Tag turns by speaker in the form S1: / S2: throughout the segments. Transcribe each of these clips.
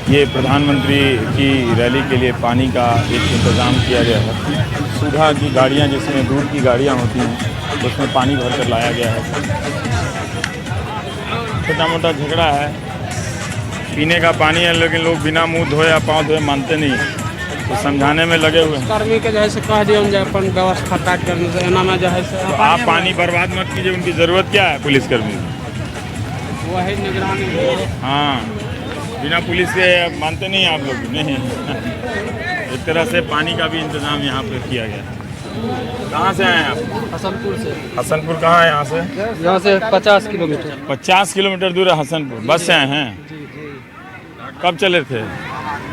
S1: ये प्रधानमंत्री की रैली के लिए पानी का एक इंतज़ाम किया गया है। सुधा की गाड़ियाँ, जिसमें दूध की गाड़ियाँ होती हैं, उसमें पानी भर कर लाया गया है। छोटा मोटा झगड़ा है, पीने का पानी है, लेकिन लोग बिना मुंह धोए या पाँव धोए मानते नहीं हैं, तो समझाने में लगे हुए हैं।
S2: कर्मी के जैसे कह दिया जाए अपन व्यवस्था काट करने से एना में जो है से
S1: तो आप पानी बर्बाद मत कीजिए, उनकी ज़रूरत क्या है पुलिसकर्मी?
S2: वही निगरानी।
S1: हाँ, बिना पुलिस के मानते नहीं आप लोग नहीं। एक तरह से पानी का भी इंतज़ाम यहाँ पे किया गया। कहाँ से आए हैं आप?
S2: हसनपुर से।
S1: हसनपुर कहाँ है यहाँ से?
S2: यहाँ से 50 किलोमीटर।
S1: 50 किलोमीटर दूर है हसनपुर। बस से आए हैं? कब चले थे?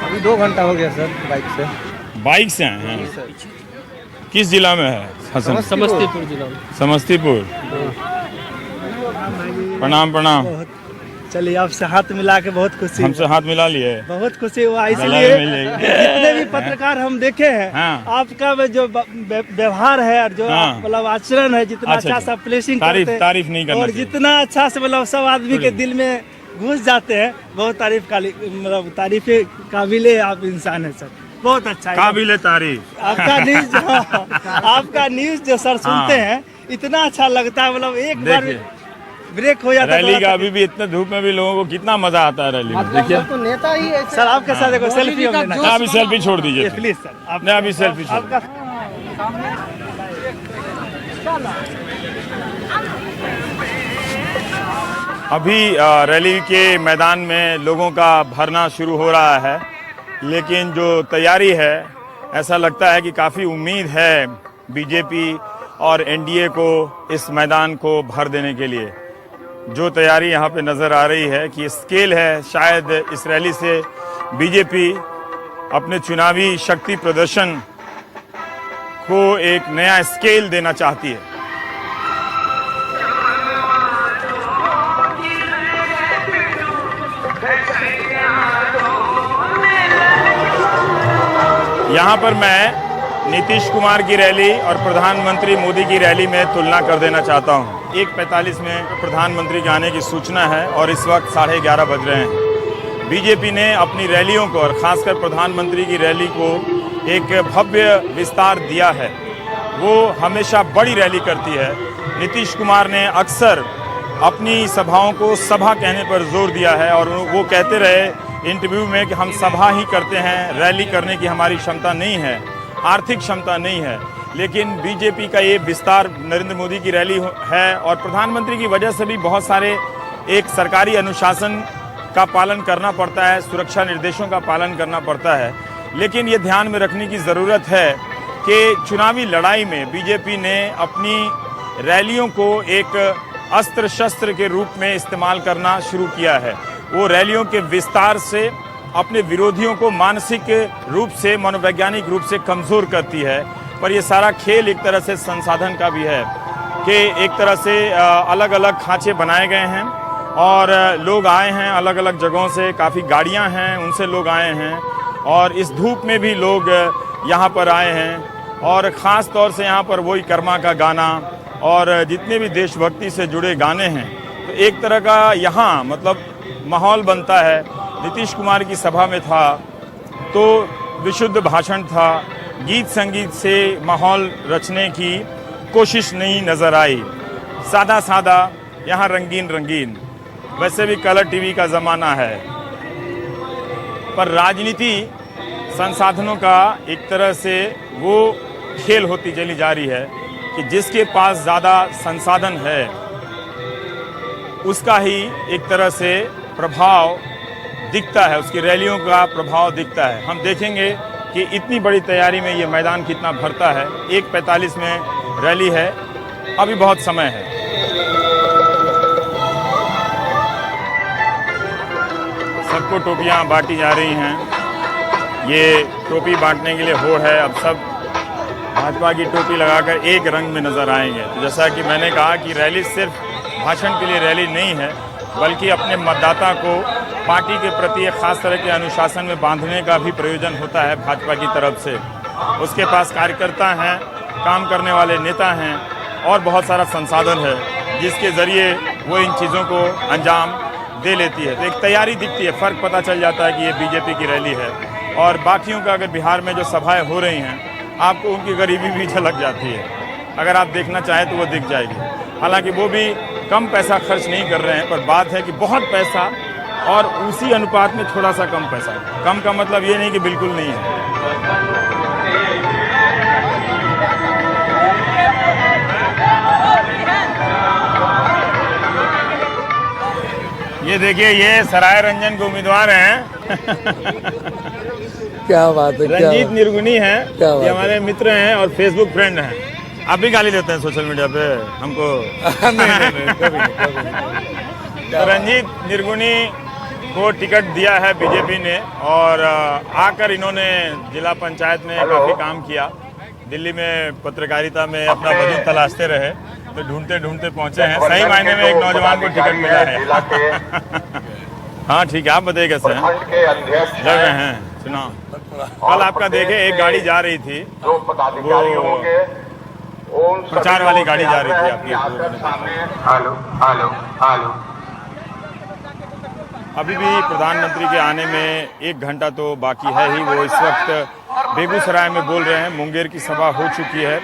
S2: अभी 2 घंटा हो गया सर, बाइक से।
S1: बाइक से आए हैं? किस जिला में है हसन?
S2: समस्तीपुर जिला में।
S1: समस्तीपुर। प्रणाम प्रणाम।
S3: चलिए, आपसे हाथ मिला के बहुत खुशी।
S1: हमसे हाथ मिला लिए?
S3: बहुत खुशी हुआ, इसलिए जितने भी पत्रकार हम देखे हैं,
S1: हाँ।
S3: आपका जो व्यवहार है और जो
S1: हाँ।
S3: मतलब आचरण है, जितना अच्छा सा प्लेसिंग
S1: तारीफ
S3: करते हैं,
S1: तारीफ नहीं करना
S3: और
S1: चाहिए।
S3: जितना अच्छा से मतलब सब आदमी के दिल में घुस जाते हैं, बहुत तारीफ का मतलब तारीफ काबिले आप इंसान है सर, बहुत अच्छा है।
S1: काबिले तारीफ
S3: आपका न्यूज आपका न्यूज जो सर सुनते हैं, इतना अच्छा लगता है, मतलब एक बार ब्रेक हो जाता है।
S1: रैली का अभी भी इतने धूप में भी लोगों को कितना मजा आता है रैली में, देखिए।
S2: तो नेता ही है
S3: सर आपके साथ एक सेल्फी हम लेना
S1: अभी सेल्फी छोड़ दीजिए
S3: प्लीज सर। आप
S1: नहीं, अभी सेल्फी छोड़।
S3: आपका
S1: अभी रैली के मैदान में लोगों का भरना शुरू हो रहा है, लेकिन जो तैयारी है, ऐसा लगता है कि काफ़ी उम्मीद है बीजेपी और एनडीए को इस मैदान को भर देने के लिए। जो तैयारी यहाँ पे नज़र आ रही है कि स्केल है, शायद इस रैली से बीजेपी अपने चुनावी शक्ति प्रदर्शन को एक नया स्केल देना चाहती है। यहाँ पर मैं नीतीश कुमार की रैली और प्रधानमंत्री मोदी की रैली में तुलना कर देना चाहता हूँ। 1:45 में प्रधानमंत्री के आने की सूचना है और इस वक्त 11:30 बज रहे हैं। बीजेपी ने अपनी रैलियों को और ख़ासकर प्रधानमंत्री की रैली को एक भव्य विस्तार दिया है। वो हमेशा बड़ी रैली करती है। नीतीश कुमार ने अक्सर अपनी सभाओं को सभा कहने पर जोर दिया है और वो कहते रहे इंटरव्यू में कि हम सभा ही करते हैं, रैली करने की हमारी क्षमता नहीं है, आर्थिक क्षमता नहीं है। लेकिन बीजेपी का ये विस्तार नरेंद्र मोदी की रैली है और प्रधानमंत्री की वजह से भी बहुत सारे एक सरकारी अनुशासन का पालन करना पड़ता है, सुरक्षा निर्देशों का पालन करना पड़ता है। लेकिन ये ध्यान में रखने की ज़रूरत है कि चुनावी लड़ाई में बीजेपी ने अपनी रैलियों को एक अस्त्र शस्त्र के रूप में इस्तेमाल करना शुरू किया है। वो रैलियों के विस्तार से अपने विरोधियों को मानसिक रूप से, मनोवैज्ञानिक रूप से कमज़ोर करती है। पर ये सारा खेल एक तरह से संसाधन का भी है कि एक तरह से अलग अलग खांचे बनाए गए हैं और लोग आए हैं अलग अलग जगहों से, काफ़ी गाड़ियां हैं, उनसे लोग आए हैं और इस धूप में भी लोग यहाँ पर आए हैं। और ख़ास तौर से यहाँ पर वही कर्मा का गाना और जितने भी देशभक्ति से जुड़े गाने हैं, तो एक तरह का यहाँ मतलब माहौल बनता है। नीतीश कुमार की सभा में था तो विशुद्ध भाषण था, गीत संगीत से माहौल रचने की कोशिश नहीं नज़र आई, सादा सादा, यहाँ रंगीन रंगीन। वैसे भी कलर टीवी का ज़माना है, पर राजनीति संसाधनों का एक तरह से वो खेल होती चली जा रही है कि जिसके पास ज़्यादा संसाधन है उसका ही एक तरह से प्रभाव दिखता है, उसकी रैलियों का प्रभाव दिखता है। हम देखेंगे कि इतनी बड़ी तैयारी में ये मैदान कितना भरता है। 1:45 में रैली है, अभी बहुत समय है। सबको टोपियां बांटी जा रही हैं। ये टोपी बांटने के लिए होड़ है। अब सब भाजपा की टोपी लगाकर एक रंग में नजर आएंगे। तो जैसा कि मैंने कहा कि रैली सिर्फ भाषण के लिए रैली नहीं है, बल्कि अपने मतदाता को पार्टी के प्रति एक खास तरह के अनुशासन में बांधने का भी प्रयोजन होता है भाजपा की तरफ से। उसके पास कार्यकर्ता हैं, काम करने वाले नेता हैं और बहुत सारा संसाधन है जिसके ज़रिए वो इन चीज़ों को अंजाम दे लेती है। तो एक तैयारी दिखती है, फ़र्क पता चल जाता है कि ये बीजेपी की रैली है। और बाकियों का अगर बिहार में जो सभाएं हो रही हैं, आपको उनकी गरीबी भी झलक जाती है। अगर आप देखना चाहें तो वो दिख जाएगी। हालांकि वो भी कम पैसा खर्च नहीं कर रहे हैं, पर बात है कि बहुत पैसा और उसी अनुपात में थोड़ा सा कम पैसा। कम का मतलब ये नहीं कि बिल्कुल नहीं है। ये देखिए, ये सराय रंजन के उम्मीदवार हैं।
S4: क्या बात है,
S1: रंजीत निर्गुणी हैं,
S4: क्या बात
S1: ये हमारे मित्र हैं और फेसबुक फ्रेंड हैं। आप भी गाली देते हैं सोशल मीडिया पे हमको?
S4: नहीं, कभी नहीं।
S1: तो रंजीत निर्गुणी को टिकट दिया है बीजेपी ने और आकर इन्होंने जिला पंचायत में काफी काम किया। दिल्ली में पत्रकारिता में अपना वजूद तलाशते रहे, तो ढूंढते ढूंढते पहुंचे हैं। सही मायने में एक नौजवान को टिकट मिला है। हाँ ठीक है, आप बताइए कैसे हैं? लड़ रहे हैं चुनाव? कल आपका देखे एक गाड़ी जा रही थी, वो प्रचार वाली गाड़ी जा रही थी आपकी।
S5: Hello hello hello.
S1: अभी भी प्रधानमंत्री के आने में 1 घंटा तो बाकी है ही। वो इस वक्त बेगूसराय में बोल रहे हैं। मुंगेर की सभा हो चुकी है।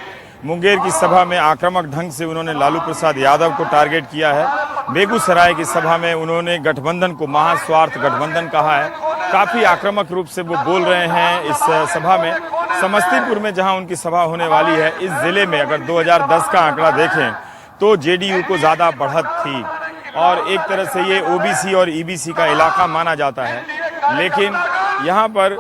S1: मुंगेर की सभा में आक्रामक ढंग से उन्होंने लालू प्रसाद यादव को टारगेट किया है। बेगूसराय की सभा में उन्होंने गठबंधन को महास्वार्थ गठबंधन कहा है। काफी आक्रामक रूप से वो बोल रहे हैं इस सभा में। समस्तीपुर में जहां उनकी सभा होने वाली है, इस जिले में अगर 2010 का आंकड़ा देखें तो जेडीयू को ज्यादा बढ़त थी और एक तरह से ये ओबीसी और ईबीसी का इलाका माना जाता है। लेकिन यहाँ पर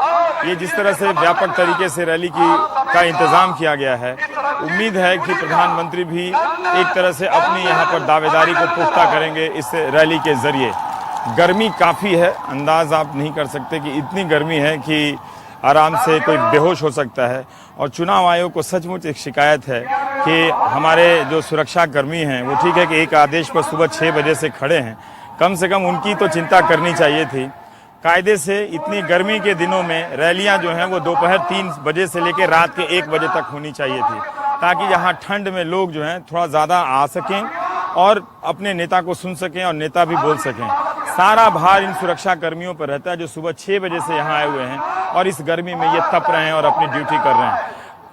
S1: ये जिस तरह से व्यापक तरीके से रैली का इंतजाम किया गया है, उम्मीद है कि प्रधानमंत्री भी एक तरह से अपनी यहाँ पर दावेदारी को पुख्ता करेंगे इस रैली के जरिए। गर्मी काफ़ी है, अंदाज आप नहीं कर सकते कि इतनी गर्मी है कि आराम से कोई बेहोश हो सकता है। और चुनाव आयोग को सचमुच एक शिकायत है कि हमारे जो सुरक्षा कर्मी हैं, वो ठीक है कि एक आदेश पर सुबह 6 बजे से खड़े हैं, कम से कम उनकी तो चिंता करनी चाहिए थी। कायदे से इतनी गर्मी के दिनों में रैलियां जो हैं वो दोपहर 3 बजे से लेकर रात के 1 बजे तक होनी चाहिए थी, ताकि यहाँ ठंड में लोग जो हैं थोड़ा ज़्यादा आ सकें और अपने नेता को सुन सकें और नेता भी बोल सकें। सारा भार इन सुरक्षा कर्मियों पर रहता है जो सुबह 6 बजे से यहाँ आए हुए हैं और इस गर्मी में ये तप रहे हैं और अपनी ड्यूटी कर रहे हैं।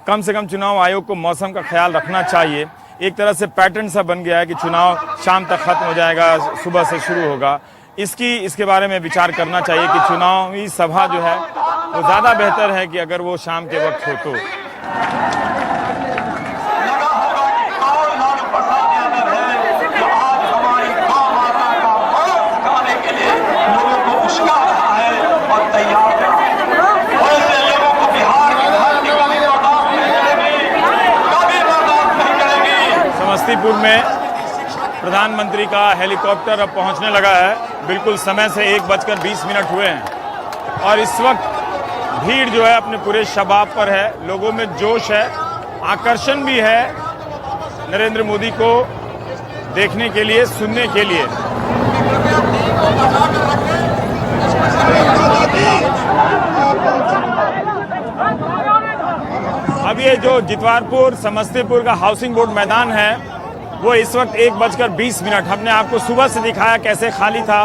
S1: कम से कम चुनाव आयोग को मौसम का ख्याल रखना चाहिए। एक तरह से पैटर्न सा बन गया है कि चुनाव शाम तक खत्म हो जाएगा, सुबह से शुरू होगा। इसके बारे में विचार करना चाहिए कि चुनावी सभा जो है वो ज़्यादा बेहतर है कि अगर वो शाम के वक्त हो तो। समस्तीपुर में प्रधानमंत्री का हेलीकॉप्टर अब पहुंचने लगा है। बिल्कुल समय से 1:20 हुए हैं और इस वक्त भीड़ जो है अपने पूरे शबाब पर है। लोगों में जोश है, आकर्षण भी है नरेंद्र मोदी को देखने के लिए, सुनने के लिए। अब ये जो जितवारपुर समस्तीपुर का हाउसिंग बोर्ड मैदान है वो इस वक्त 1:20 हमने आपको सुबह से दिखाया कैसे खाली था,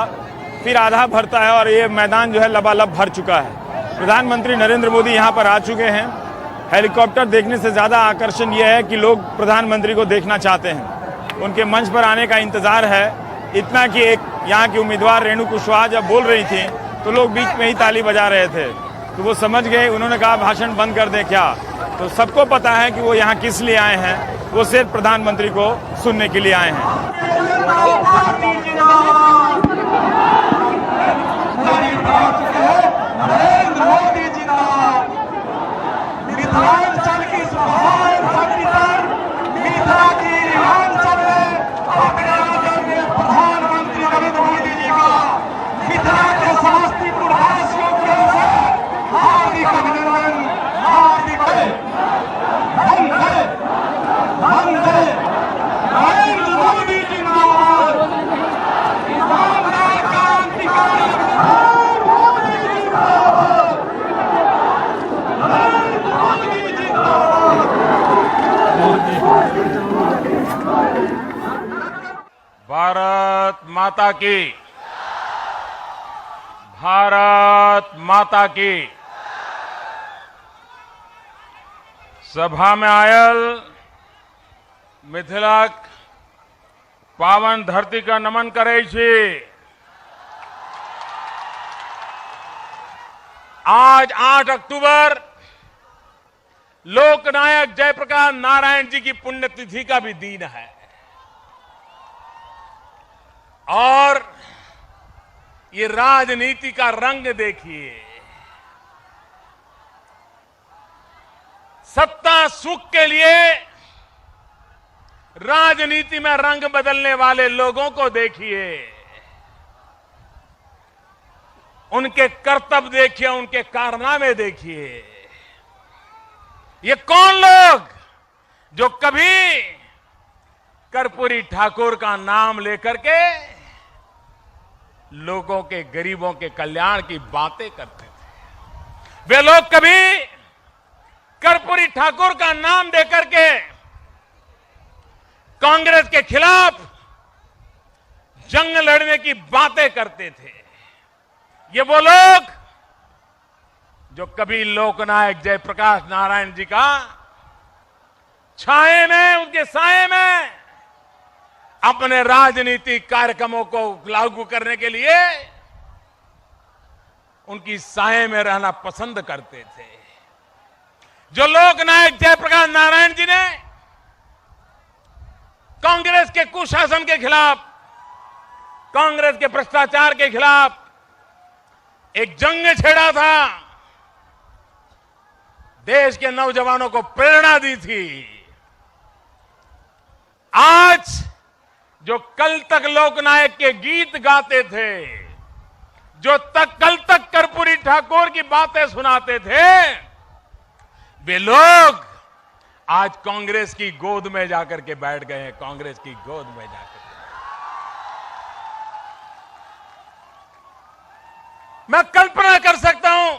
S1: फिर आधा भरता है और ये मैदान जो है लबालब भर चुका है। प्रधानमंत्री नरेंद्र मोदी यहाँ पर आ चुके हैं। हेलीकॉप्टर देखने से ज़्यादा आकर्षण ये है कि लोग प्रधानमंत्री को देखना चाहते हैं, उनके मंच पर आने का इंतज़ार है। इतना कि एक यहाँ की उम्मीदवार रेणु कुशवाहा जब बोल रही थी तो लोग बीच में ही ताली बजा रहे थे, तो वो समझ गए। उन्होंने कहा भाषण बंद कर दें क्या, तो सबको पता है कि वो यहाँ किस लिए आए हैं, वो सिर्फ प्रधानमंत्री को सुनने के लिए आए हैं।
S6: भारत माता की, भारत माता की। सभा में आयल मिथिलाक पावन धरती का नमन करे छी। आज 8 अक्टूबर लोकनायक जयप्रकाश नारायण जी की पुण्यतिथि का भी दिन है और ये राजनीति का रंग देखिए। सत्ता सुख के लिए राजनीति में रंग बदलने वाले लोगों को देखिए, उनके कर्तव्य देखिए, उनके कारनामे देखिए। ये कौन लोग जो कभी कर्पूरी ठाकुर का नाम लेकर के लोगों के, गरीबों के कल्याण की बातें करते थे। वे लोग कभी कर्पूरी ठाकुर का नाम देकर के कांग्रेस के खिलाफ जंग लड़ने की बातें करते थे। ये वो लोग जो कभी लोकनायक जयप्रकाश नारायण जी का छाए में, उनके साए में अपने राजनीतिक कार्यक्रमों को लागू करने के लिए उनकी साए में रहना पसंद करते थे। जो लोकनायक जयप्रकाश नारायण जी ने कांग्रेस के कुशासन के खिलाफ, कांग्रेस के भ्रष्टाचार के खिलाफ एक जंग छेड़ा था, देश के नौजवानों को प्रेरणा दी थी। आज जो कल तक लोकनायक के गीत गाते थे, जो कल तक कर्पूरी ठाकुर की बातें सुनाते थे, वे लोग आज कांग्रेस की गोद में जाकर के बैठ गए हैं। कांग्रेस की गोद में जाकर मैं कल्पना कर सकता हूं,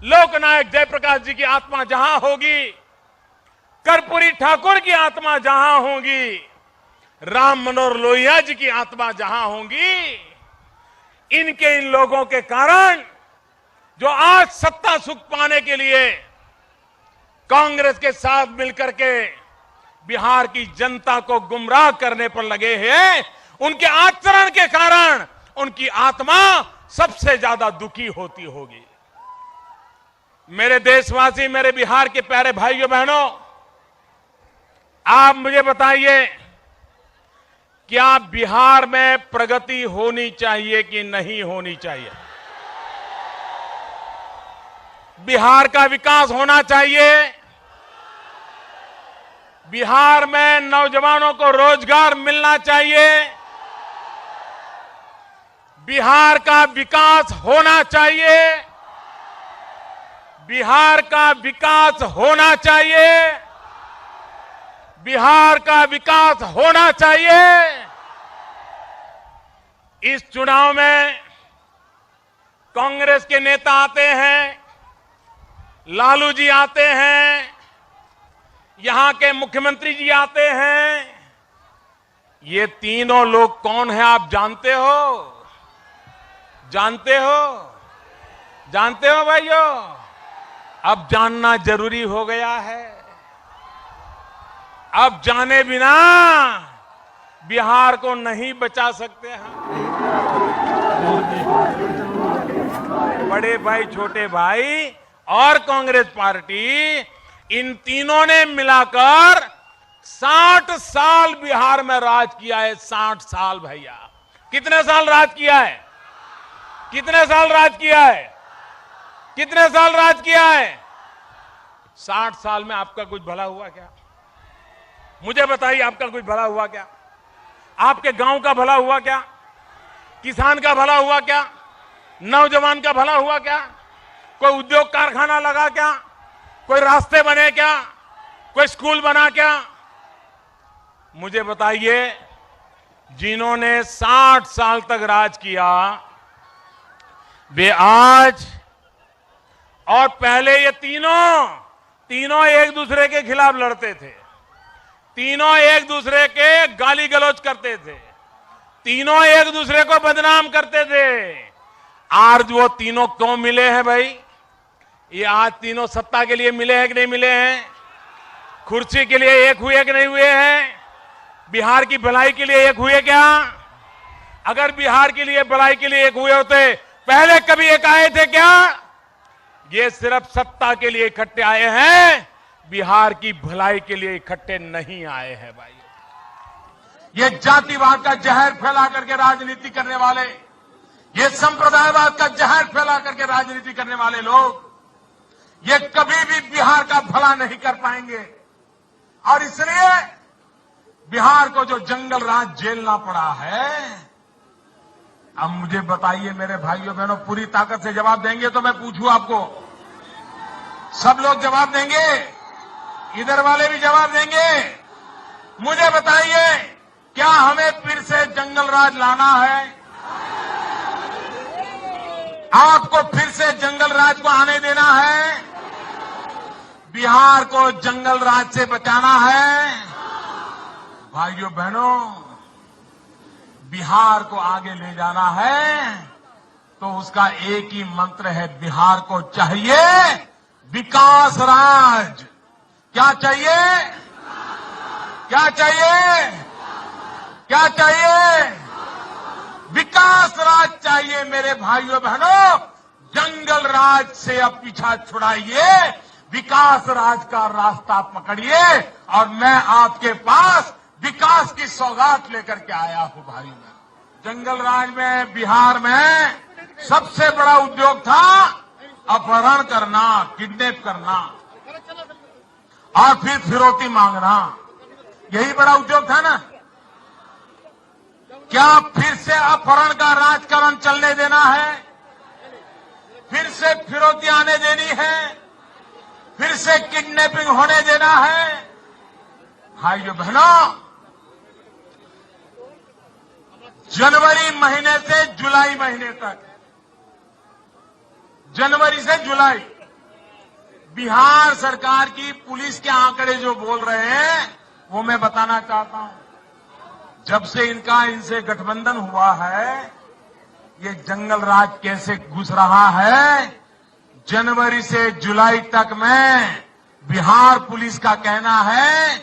S6: लोकनायक जयप्रकाश जी की आत्मा जहां होगी, कर्पूरी ठाकुर की आत्मा जहां होगी, राम मनोहर लोहिया जी की आत्मा जहां होंगी, इन लोगों के कारण जो आज सत्ता सुख पाने के लिए कांग्रेस के साथ मिलकर के बिहार की जनता को गुमराह करने पर लगे हैं, उनके आचरण के कारण उनकी आत्मा सबसे ज्यादा दुखी होती होगी। मेरे देशवासी, मेरे बिहार के प्यारे भाइयों बहनों, आप मुझे बताइए, क्या बिहार में प्रगति होनी चाहिए कि नहीं होनी चाहिए? बिहार का विकास होना चाहिए। बिहार में नौजवानों को रोजगार मिलना चाहिए। बिहार का विकास होना चाहिए। बिहार का विकास होना चाहिए। बिहार का विकास होना चाहिए। इस चुनाव में कांग्रेस के नेता आते हैं, लालू जी आते हैं, यहां के मुख्यमंत्री जी आते हैं। ये तीनों लोग कौन हैं आप जानते हो? जानते हो? जानते हो भाइयों? अब जानना जरूरी हो गया है। अब जाने बिना बिहार को नहीं बचा सकते हम। बड़े भाई, छोटे भाई और कांग्रेस पार्टी, इन तीनों ने मिलाकर 60 साल बिहार में राज किया है। 60 साल भैया। कितने साल राज किया है? कितने साल राज किया है? कितने साल राज किया है? 60 साल में आपका कुछ भला हुआ क्या? मुझे बताइए, आपका कुछ भला हुआ क्या? आपके गांव का भला हुआ क्या? किसान का भला हुआ क्या? नौजवान का भला हुआ क्या? कोई उद्योग कारखाना लगा क्या? कोई रास्ते बने क्या? कोई स्कूल बना क्या? मुझे बताइए, जिन्होंने 60 साल तक राज किया, वे आज और पहले ये तीनों एक दूसरे के खिलाफ लड़ते थे, तीनों एक दूसरे के गाली गलौज करते थे, तीनों एक दूसरे को बदनाम करते थे। आज वो तीनों क्यों मिले हैं भाई? ये आज तीनों सत्ता के लिए मिले हैं कि नहीं मिले हैं? कुर्सी के लिए एक हुए कि नहीं हुए हैं? बिहार की भलाई के लिए एक हुए क्या? अगर बिहार के लिए भलाई के लिए एक हुए होते पहले कभी एक आए थे क्या? ये सिर्फ सत्ता के लिए इकट्ठे आए हैं, बिहार की भलाई के लिए इकट्ठे नहीं आए हैं भाई।
S7: ये जातिवाद का जहर फैला करके राजनीति करने वाले, ये संप्रदायवाद का जहर फैला करके राजनीति करने वाले लोग, ये कभी भी बिहार का भला नहीं कर पाएंगे। और इसलिए बिहार को जो जंगल राज झेलना पड़ा है, अब मुझे बताइए मेरे भाइयों बहनों, पूरी ताकत से जवाब देंगे तो मैं पूछूं आपको? सब लोग जवाब देंगे? इधर वाले भी जवाब देंगे? मुझे बताइए, क्या हमें फिर से जंगल राज लाना है? आपको फिर से जंगल राज को आने देना है? बिहार को जंगल राज से बचाना है? भाइयों बहनों, बिहार को आगे ले जाना है तो उसका एक ही मंत्र है, बिहार को चाहिए विकास राज। क्या चाहिए? क्या चाहिए? क्या चाहिए? विकास राज चाहिए मेरे भाइयों बहनों। जंगल राज से अब पीछा छुड़ाइए, विकास राज का रास्ता पकड़िए। और मैं आपके पास विकास की सौगात लेकर के आया हूं भाई। मैं जंगल राज में, बिहार में सबसे बड़ा उद्योग था अपहरण करना, किडनैप करना और फिर फिरौती मांगना। यही बड़ा उद्योग था ना? क्या फिर से अपहरण का राजकारण चलने देना है? फिर से फिरौती आने देनी है? फिर से किडनैपिंग होने देना है? भाइयों बहनों, जनवरी महीने से जुलाई महीने तक, जनवरी से जुलाई, बिहार सरकार की पुलिस के आंकड़े जो बोल रहे हैं वो मैं बताना चाहता हूं। जब से इनसे गठबंधन हुआ है, ये जंगल राज कैसे घुस रहा है। जनवरी से जुलाई तक में बिहार पुलिस का कहना है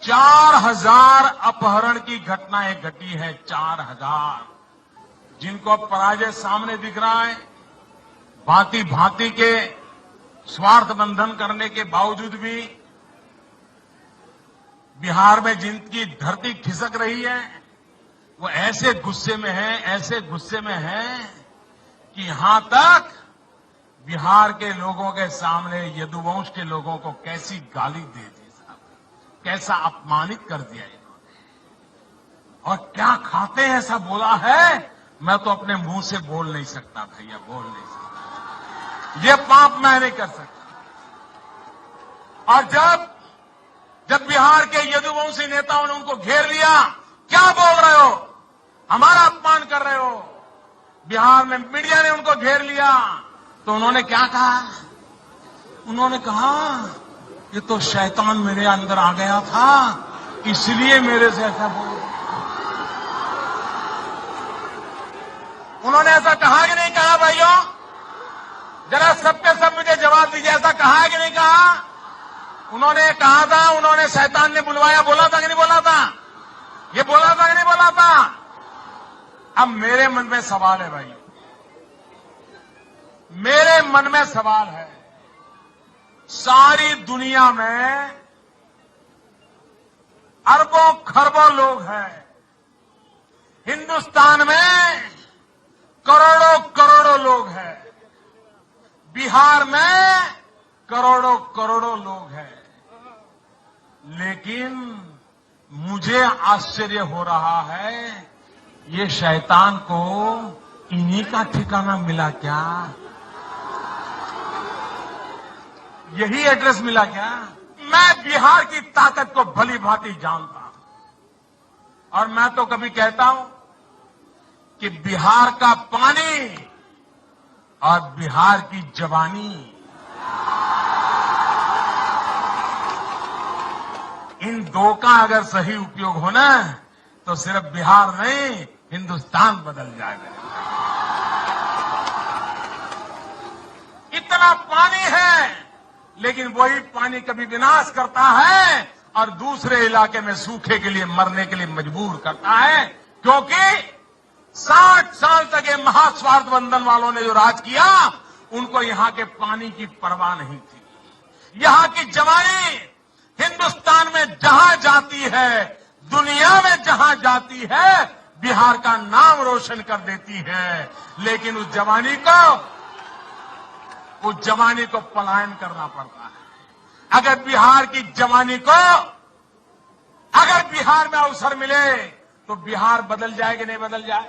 S7: 4000 अपहरण की घटनाएं घटी है। 4000, जिनको अब पराजय सामने दिख रहा है, भांति भांति के स्वार्थ बंधन करने के बावजूद भी बिहार में जिनकी धरती खिसक रही है, वो ऐसे गुस्से में है, ऐसे गुस्से में है कि यहां तक बिहार के लोगों के सामने यदुवंश के लोगों को कैसी गाली दे दी साहब, कैसा अपमानित कर दिया इन्होंने। और क्या खाते हैं ऐसा बोला है, मैं तो अपने मुंह से बोल नहीं सकता भैया, बोल नहीं सकता। ये पाप मैं नहीं कर सकता। और जब बिहार के यदुवंशी नेताओं ने उनको घेर लिया, क्या बोल रहे हो, हमारा अपमान कर रहे हो। बिहार में मीडिया ने उनको घेर लिया तो उन्होंने क्या कहा? उन्होंने कहा ये तो शैतान मेरे अंदर आ गया था, इसलिए मेरे से ऐसा बोल। उन्होंने ऐसा कहा कि नहीं कहा भाइयों? जरा सब के सब मुझे जवाब दीजिए, ऐसा कहा है कि नहीं कहा? उन्होंने कहा था, उन्होंने शैतान ने बुलवाया, बोला था कि नहीं बोला था? ये बोला था कि नहीं बोला था? अब मेरे मन में सवाल है भाई, मेरे मन में सवाल है, सारी दुनिया में अरबों खरबों लोग हैं, हिंदुस्तान में करोड़ों करोड़ों लोग हैं, बिहार में करोड़ों करोड़ों लोग हैं। लेकिन मुझे आश्चर्य हो रहा है, ये शैतान को इन्हीं का ठिकाना मिला क्या? यही एड्रेस मिला क्या? मैं बिहार की ताकत को भली भांति जानता हूं और मैं तो कभी कहता हूं कि बिहार का पानी और बिहार की जवानी, इन दो का अगर सही उपयोग हो ना तो सिर्फ बिहार नहीं, हिंदुस्तान बदल जाएगा। इतना पानी है, लेकिन वही पानी कभी विनाश करता है और दूसरे इलाके में सूखे के लिए मरने के लिए मजबूर करता है, क्योंकि 60 साल तक ये महास्वार्थ बंधन वालों ने जो राज किया, उनको यहां के पानी की परवाह नहीं थी। यहां की जवानी हिंदुस्तान में जहां जाती है, दुनिया में जहां जाती है, बिहार का नाम रोशन कर देती है। लेकिन उस जवानी को पलायन करना पड़ता है। अगर बिहार की जवानी को, अगर बिहार में अवसर मिले तो बिहार बदल जाए कि नहीं बदल जाए,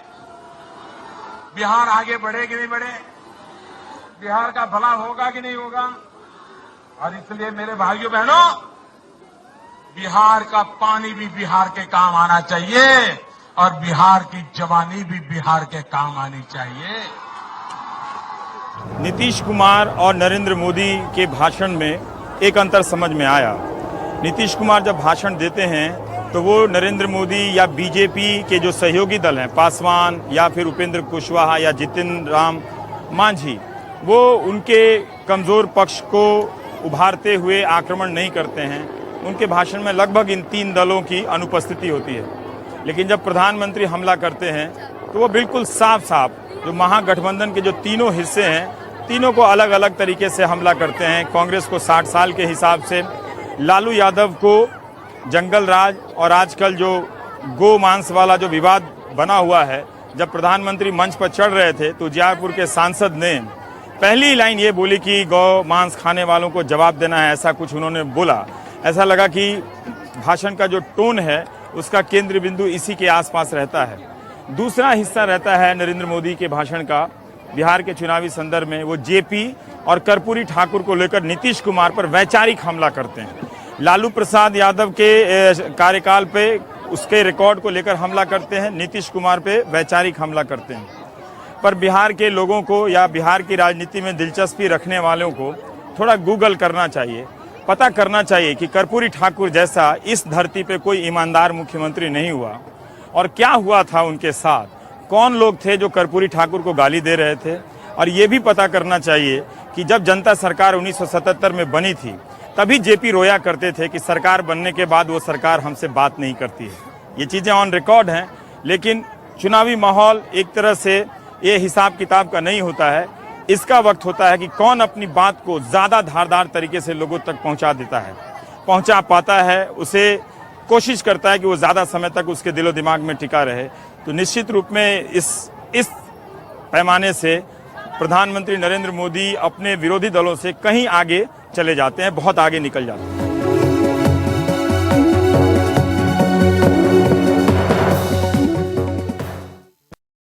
S7: बिहार आगे बढ़े कि नहीं बढ़े, बिहार का भला होगा कि नहीं होगा। और इसलिए मेरे भाइयों बहनों, बिहार का पानी भी बिहार के काम आना चाहिए और बिहार की जवानी भी बिहार के काम आनी चाहिए।
S1: नीतीश कुमार और नरेंद्र मोदी के भाषण में एक अंतर समझ में आया। नीतीश कुमार जब भाषण देते हैं तो वो नरेंद्र मोदी या बीजेपी के जो सहयोगी दल हैं, पासवान या फिर उपेंद्र कुशवाहा या जितिन राम मांझी, वो उनके कमजोर पक्ष को उभारते हुए आक्रमण नहीं करते हैं। उनके भाषण में लगभग इन तीन दलों की अनुपस्थिति होती है। लेकिन जब प्रधानमंत्री हमला करते हैं तो वो बिल्कुल साफ साफ जो महागठबंधन के जो तीनों हिस्से हैं, तीनों को अलग अलग तरीके से हमला करते हैं। कांग्रेस को 60 साल के हिसाब से, लालू यादव को जंगल राज, और आजकल जो गो मांस वाला जो विवाद बना हुआ है, जब प्रधानमंत्री मंच पर चढ़ रहे थे तो उजियारपुर के सांसद ने पहली लाइन ये बोली कि गौ मांस खाने वालों को जवाब देना है, ऐसा कुछ उन्होंने बोला। ऐसा लगा कि भाषण का जो टोन है उसका केंद्र बिंदु इसी के आसपास रहता है। दूसरा हिस्सा रहता है नरेंद्र मोदी के भाषण का बिहार के चुनावी संदर्भ में। वो जेपी और कर्पूरी ठाकुर को लेकर नीतीश कुमार पर वैचारिक हमला करते हैं। लालू प्रसाद यादव के कार्यकाल पे उसके रिकॉर्ड को लेकर हमला करते हैं, नीतीश कुमार पे वैचारिक हमला करते हैं। पर बिहार के लोगों को या बिहार की राजनीति में दिलचस्पी रखने वालों को थोड़ा गूगल करना चाहिए, पता करना चाहिए कि कर्पूरी ठाकुर जैसा इस धरती पे कोई ईमानदार मुख्यमंत्री नहीं हुआ, और क्या हुआ था उनके साथ, कौन लोग थे जो कर्पूरी ठाकुर को गाली दे रहे थे। और ये भी पता करना चाहिए कि जब जनता सरकार 1977 में बनी थी तभी जेपी रोया करते थे कि सरकार बनने के बाद वो सरकार हमसे बात नहीं करती है। ये चीज़ें ऑन रिकॉर्ड हैं। लेकिन चुनावी माहौल एक तरह से ये हिसाब किताब का नहीं होता है। इसका वक्त होता है कि कौन अपनी बात को ज़्यादा धारदार तरीके से लोगों तक पहुंचा देता है, पहुंचा पाता है, उसे कोशिश करता है कि वो ज़्यादा समय तक उसके दिलो दिमाग में टिका रहे। तो निश्चित रूप में इस पैमाने से प्रधानमंत्री नरेंद्र मोदी अपने विरोधी दलों से कहीं आगे चले जाते हैं, बहुत आगे निकल जाते हैं।